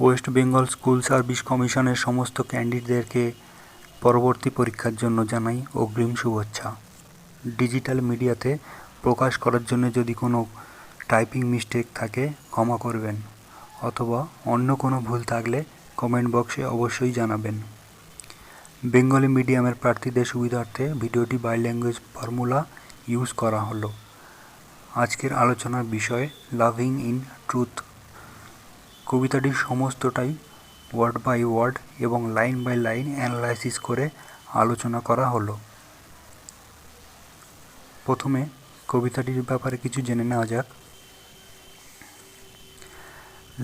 West Bengal school service কমিশনের সমস্ত ক্যান্ডিডেটদেরকে পরবর্তী পরীক্ষার জন্য জানাই অগ্রিম শুভেচ্ছা। ডিজিটাল মিডিয়াতে প্রকাশ করার জন্য যদি কোনো টাইপিং মিস্টেক থাকে ক্ষমা করবেন, অথবা অন্য কোনো ভুল থাকলে কমেন্ট বক্সে অবশ্যই জানাবেন। বেঙ্গলি মিডিয়ামের প্রার্থীদের সুবিধার্থে ভিডিওটি বাই ল্যাঙ্গুয়েজ ফর্মুলা ইউজ করা হলো। আজকের আলোচনার বিষয় লাভিং ইন ট্রুথ। কবিতাটির সমস্তটাই ওয়ার্ড বাই ওয়ার্ড এবং লাইন বাই লাইন অ্যানালাইসিস করে আলোচনা করা হলো। প্রথমে কবিতাটির ব্যাপারে কিছু জেনে নেওয়া যাক।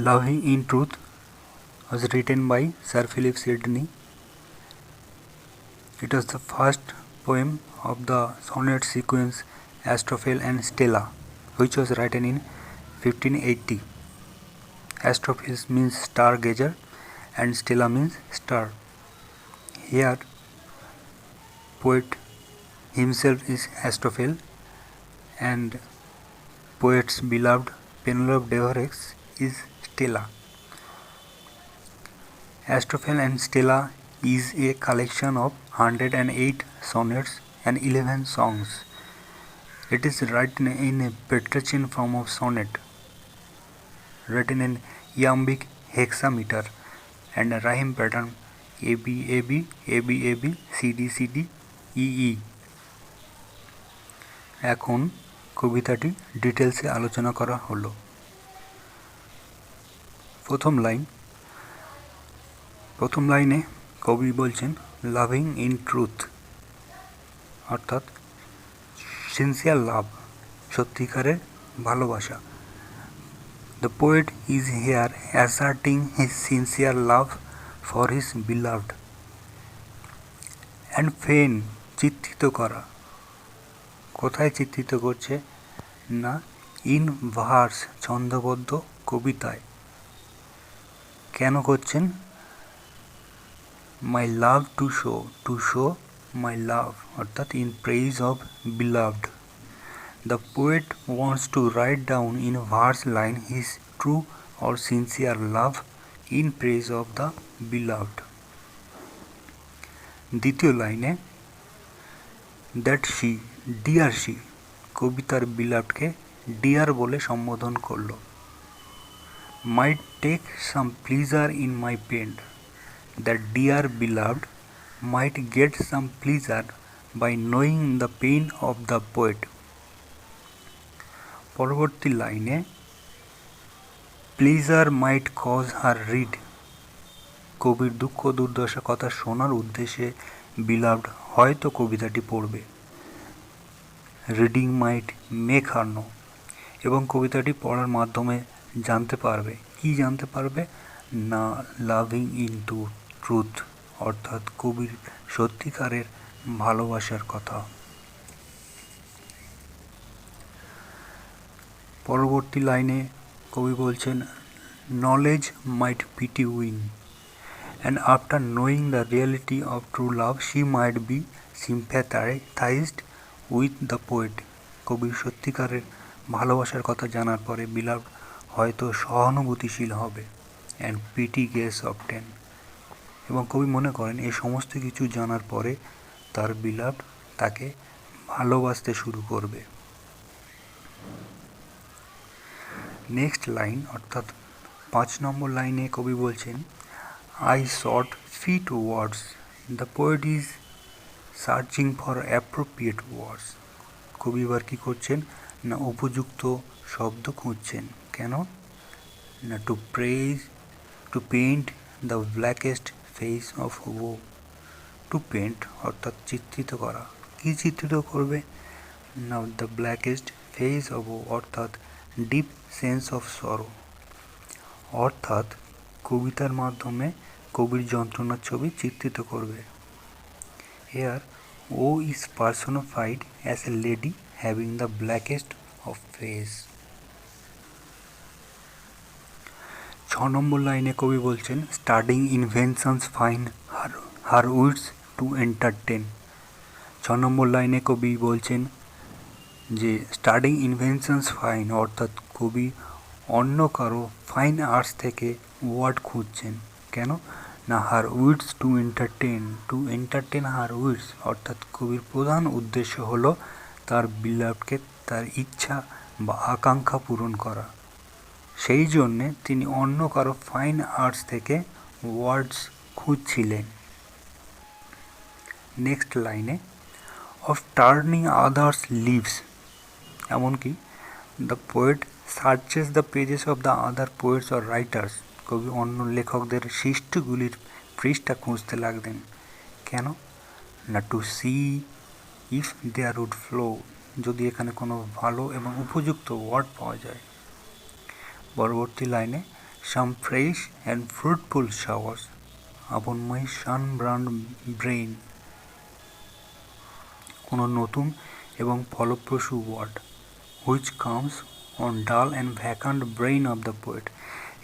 Loving in truth was written by Sir Philip Sidney. It was the first poem of the sonnet sequence Astrophel and Stella, which was written in 1580. Astrophel means stargazer and Stella means star. Here, poet himself is Astrophel and poet's beloved Penelope Devereux is Stella. Astrophel and Stella is a collection of 108 sonnets and 11 songs. It is written in a Petrarchan form of sonnet, written in iambic hexameter and a rhyme pattern AB AB AB AB CD CD EE. এখন কবিতাটি ডিটেলসে আলোচনা করা হলো। প্রথম লাইনে কবি বলছেন লাভিং ইন ট্রুথ, অর্থাৎ সিনসিয়ার লাভ, সত্যিকারের ভালোবাসা। The poet is here asserting his sincere love for his beloved. And ফেন, চিত্রিত করা। কোথায় চিত্রিত করছে? না, ইন ভার্স, ছন্দবদ্ধ কবিতায়। কেন করছেন? মাই লাভ টু শো মাই লাভ, অর্থাৎ in praise of beloved. The poet wants to write down in verse line his true or sincere love in praise of the beloved. দ্বিতীয় লাইনে দ্যাট শি, ডিয়ার শি, কবিতার বিলাভডকে deer বলে সম্বোধন করল। Might take some pleasure in my pain, that dear beloved might get some pleasure by knowing the pain of the poet. পরবর্তী লাইনে pleasure might cause her read, কবির দুঃখ দুর্দশা কথা শোনার উদ্দেশ্যে beloved হয়তো কবিতাটি পড়বে। রিডিং মাইট মেক হার নো, এবং কবিতাটি পড়ার মাধ্যমে জানতে পারবে। কি জানতে পারবে? না, লাভিং ইন ট্রুথ, অর্থাৎ কবির সত্যিকারের ভালোবাসার কথা। পরবর্তী লাইনে কবি বলছেন knowledge might pity win, and after knowing the reality of true love she might be sympathised with the poet. কবির সত্যিকারের ভালোবাসার কথা জানার পরে বিলাভড হয়তো সহানুভূতিশীল হবে। অ্যান্ড পিটি গেস অবটেন, এবং কবি মনে করেন এই সমস্ত কিছু জানার পরে তার বিলাভড তাকে ভালোবাসতে শুরু করবে। নেক্সট লাইন, অর্থাৎ 5 নম্বর লাইনে কবি বলছেন I sought fit words, the poet is searching for appropriate words. কবি এবার কী করছেন? না, উপযুক্ত শব্দ খুঁজছেন। কেন? না, to paint the blackest face of woe. To paint অর্থাৎ চিত্রিত করা। কি চিত্রিত করবে? না, the blackest face of woe, অর্থাৎ ডিপ সেন্স অফ সরো, অর্থাৎ কবিতার মাধ্যমে কবির যন্ত্রণার ছবি চিত্রিত করবে। Here woe is personified as a lady having the blackest of face. 6 number লাইনে কবি বলছেন studying inventions fine her wits to entertain. 6 number লাইনে কবি বলছেন যে স্টাডিং ইনভেনশনস ফাইন, অর্থাৎ কবি অন্য কারো ফাইন আর্টস থেকে ওয়ার্ড খুঁজছেন। কেন না, her wits to entertain her wits, অর্থাৎ কবির প্রধান উদ্দেশ্য হলো তার বিলাভকে তার ইচ্ছা বা আকাঙ্ক্ষা পূরণ করা। সেই জন্যে তিনি অন্য কারো ফাইন আর্টস থেকে ওয়ার্ডস খুঁজছিলেন। নেক্সট লাইনে অফ টার্নিং আদার্স লিভস, এমনকি the poet searches the pages of the other poets or writers, কবি অন্য লেখকদের সৃষ্টিগুলির পৃষ্ঠা খুঁজতে লাগলেন। কেন না, to see if there would flow, যদি এখানে কোনো ভালো এবং উপযুক্ত ওয়ার্ড পাওয়া যায়। পরবর্তী লাইনে some fresh and fruitful showers আপন মাই সানবার্ন ব্রেইন, কোনো নতুন এবং ফলপ্রসূ word which comes on dull and vacant brain of the poet.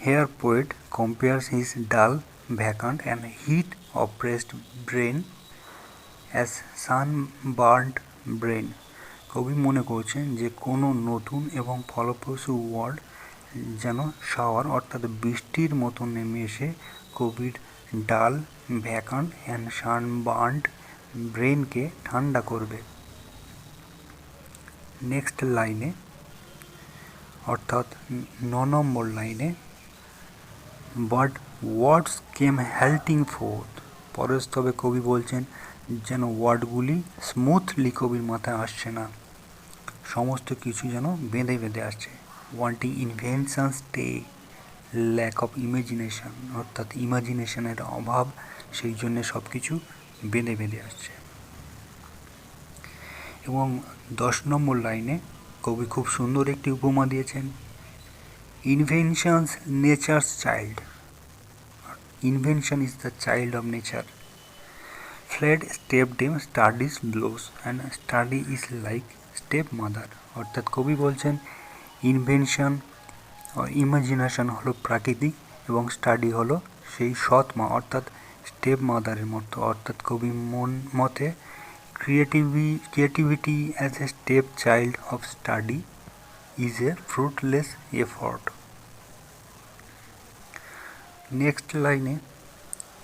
Here poet compares his dull, vacant and heat-oppressed brain as sunburnt brain. কবি মনে করছেন যে কোনো নতুন এবং ফলপ্রসূ ওয়ার্ড যেন শাওয়ার অর্থাৎ বৃষ্টির মতো নেমে এসে কবির ডাল, ভ্যাকান্ট অ্যান্ড সানবার্নড ব্রেনকে ঠান্ডা করবে। নেক্সট লাইনে অর্থাৎ 9 নম্বর লাইনে বাট ওয়ার্ডস কেম হেল্টিং ফোর্থ, পরস্তবে কবি বলছেন যেন ওয়ার্ডগুলি স্মুথলি কবির মাথায় আসছে না, সমস্ত কিছু যেন বেঁধে বেঁধে আসছে। Wanting invention stay, lack of imagination, অর্থাৎ ইমাজিনেশনের অভাব, সেই জন্যে সব কিছু বেঁধে বেঁধে আসছে। এবং 10 নম্বর লাইনে কবি খুব সুন্দর একটি উপমা দিয়েছেন, inventions nature's child, invention is the child of nature, fled step dame study's blows and study is like stepmother, অর্থাৎ কবি বলছেন ইনভেনশন ইমাজিনেশন হলো প্রাকৃতিক এবং স্টাডি হলো সেই সৎ মা অর্থাৎ স্টেপ মাদারের মতো। অর্থাৎ কবি মতে creativity as a stepchild of study is a fruitless effort. Next line,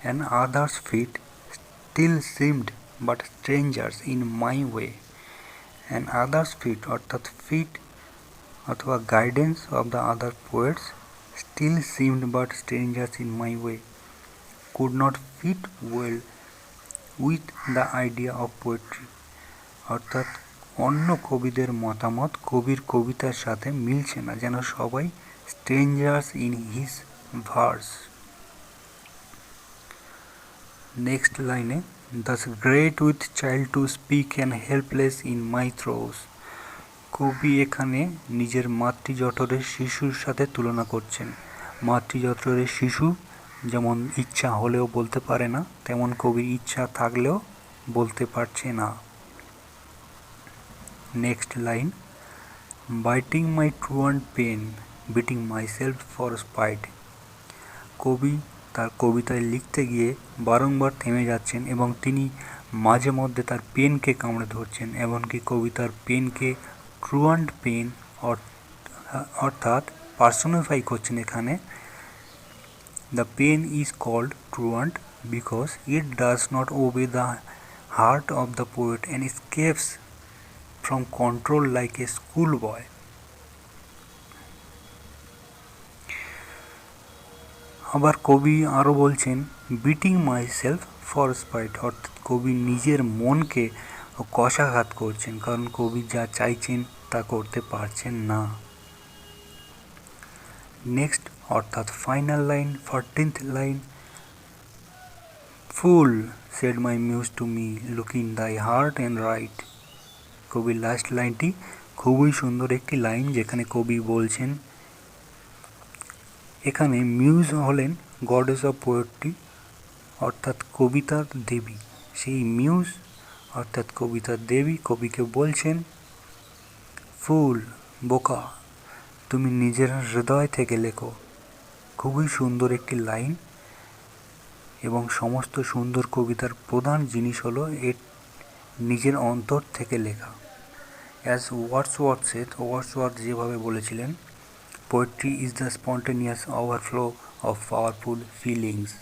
and others' feet still seemed but strangers in my way. And others' feet অর্থাৎ feet অথবা guidance of the other poets still seemed but strangers in my way, could not fit well with the idea of poetry, অর্থাৎ অন্য কবিদের মতামত কবির কবিতার সাথে মিলছে না, যেন সবাই strangers in his verse. Next লাইনে thus great with child to speak and helpless in my throes, কবি এখানে নিজের মাতৃজঠরের শিশুর সাথে তুলনা করছেন। মাতৃজঠরের শিশু যেমন ইচ্ছা হলেও বলতে পারে না, তেমন কবির ইচ্ছা থাকলেও বলতে পারছে না। Next line, biting my truant pen beating myself for spite, কবি তার কবিতায় লিখতে গিয়ে বারংবার থেমে যাচ্ছেন এবং তিনি মাঝে মধ্যে তার পেনকে কামড়ে ধরছেন, এমনকি কবি তার পেনকে ট্রুয়ান্ট পেন অর্থাৎ পার্সোনিফাই করছেন এখানে। The pain is called truant because it does not obey the heart of the poet and escapes from control like a schoolboy. আবার কবি আরও বলছেন beating myself for spite, অর্থাৎ কবি নিজের মনকে কষাঘাত করছেন, কারণ কবি যা চাইছেন তা করতে পারছেন না। নেক্সট অর্থাৎ final line 14th line, fool said my muse to me look in thy heart and write, কবির লাস্ট লাইনটি খুবই সুন্দর একটি লাইন, যেখানে কবি বলছেন এখানে মিউজ হলেন গডেস অফ পোয়েট্রি অর্থাৎ কবিতার দেবী, সেই মিউজ অর্থাৎ কবিতার দেবী কবিকে বলছেন ফুল বোকা তুমি নিজের হৃদয় থেকে লেখো। খুবই সুন্দর একটি লাইন এবং সমস্ত সুন্দর কবিতার প্রধান জিনিস হলো এর নিজের অন্তর থেকে লেখা। অ্যাজ ওয়ার্ডসওয়ার্থ যেভাবে বলেছিলেন, poetry is the spontaneous overflow of powerful feelings.